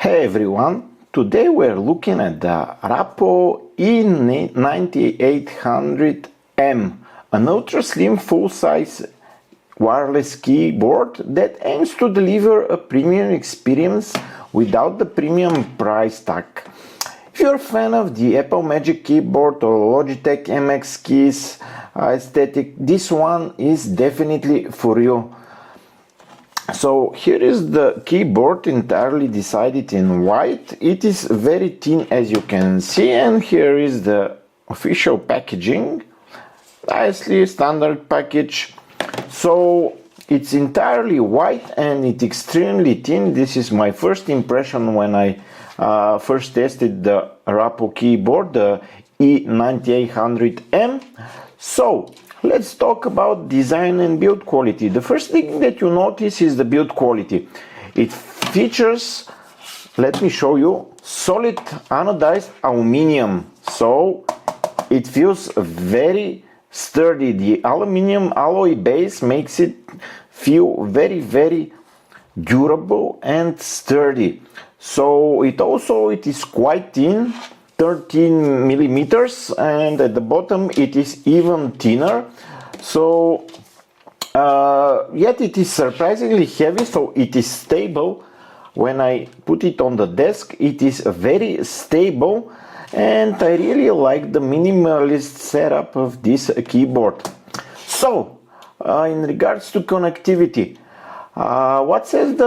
Hey everyone, today we're looking at the Rapoo E9800M, an ultra-slim full-size wireless keyboard that aims to deliver a premium experience without the premium price tag. If you're a fan of the Apple Magic Keyboard or Logitech MX Keys aesthetic, this one is definitely for you. So here is the keyboard entirely decided in white. It is very thin, as you can see, and here is the official packaging. Nicely standard package. So it's entirely white and it's extremely thin. This is my first impression when I first tested the Rapoo keyboard, the E9800M. So let's talk about design and build quality. The first thing that you notice is the build quality. It features, let me show you, solid anodized aluminum. So it feels very sturdy. The aluminum alloy base makes it feel very durable and sturdy. So it is quite thin, 13 millimeters, and at the bottom it is even thinner. So yet it is surprisingly heavy, so it is stable. When I put it on the desk, it is very stable, and I really like the minimalist setup of this keyboard. So in regards to connectivity, what sets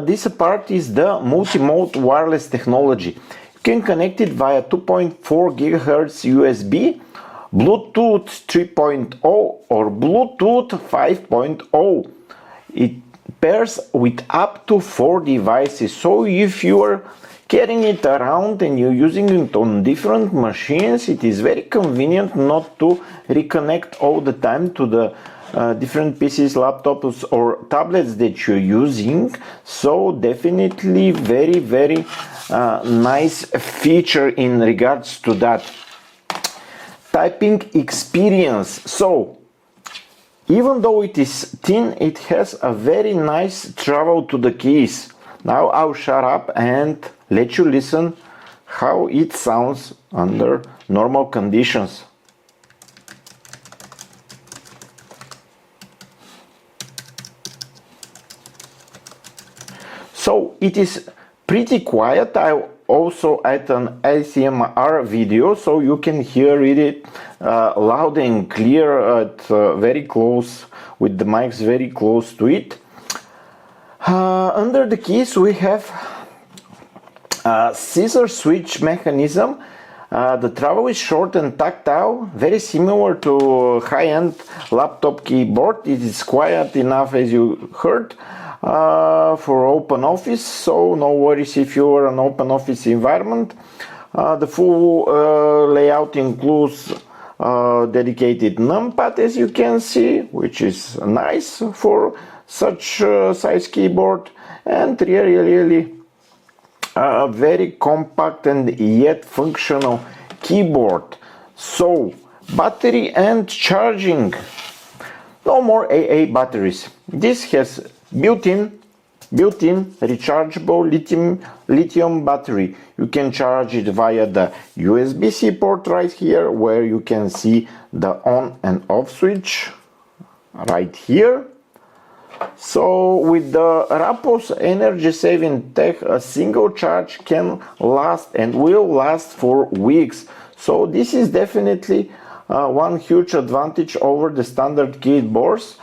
this apart is the multi-mode wireless technology. You can connect it via 2.4 GHz USB, Bluetooth 3.0 or Bluetooth 5.0. It pairs with up to 4 devices. So if you are carrying it around and you're using it on different machines, it is very convenient not to reconnect all the time to the different PCs, laptops or tablets that you're using. So definitely very nice feature in regards to that. Typing experience. So even though it is thin, it has a very nice travel to the keys. Now I'll shut up and let you listen how it sounds under normal conditions. So it is pretty quiet. I also add an ASMR video so you can hear it loud and clear at very close, with the mics very close to it. Under the keys we have a scissor switch mechanism. The travel is short and tactile, very similar to high-end laptop keyboard. It is quiet enough, as you heard, for open office, so no worries if you are an open office environment. The full layout includes dedicated numpad, as you can see, which is nice for such size keyboard, and really very compact and yet functional keyboard. So battery and charging, no more AA batteries. This has built-in rechargeable lithium battery. You can charge it via the USB-C port right here, where you can see the on and off switch right here. So with the Rapoo's energy saving tech, a single charge can last and will last for weeks. So this is definitely one huge advantage over the standard keyboards.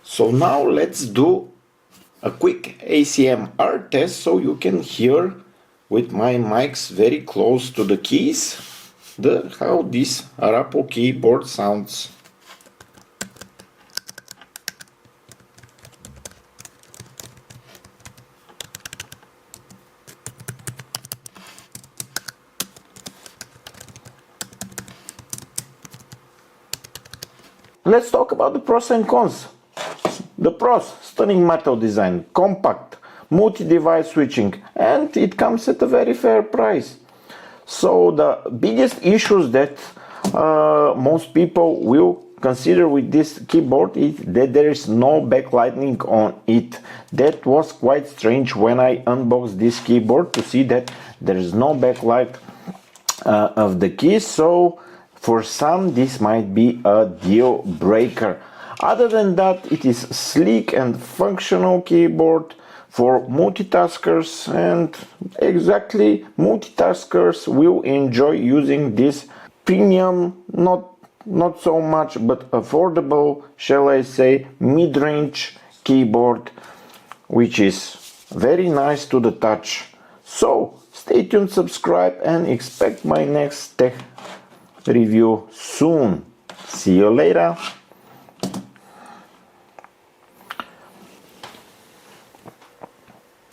So now let's do a quick ASMR test so you can hear with my mics very close to the keys how this Rapoo keyboard sounds. Let's talk about the pros and cons. The pros: stunning metal design, compact, multi-device switching, and it comes at a very fair price. So the biggest issues that most people will consider with this keyboard is that there is no backlighting on it. That was quite strange when I unboxed this keyboard, to see that there is no backlight of the keys. So for some this might be a deal breaker. Other than that, it is sleek and functional keyboard for multitaskers, and exactly multitaskers will enjoy using this premium, not so much, but affordable, shall I say, mid-range keyboard, which is very nice to the touch. So stay tuned, subscribe, and expect my next tech review soon. See you later.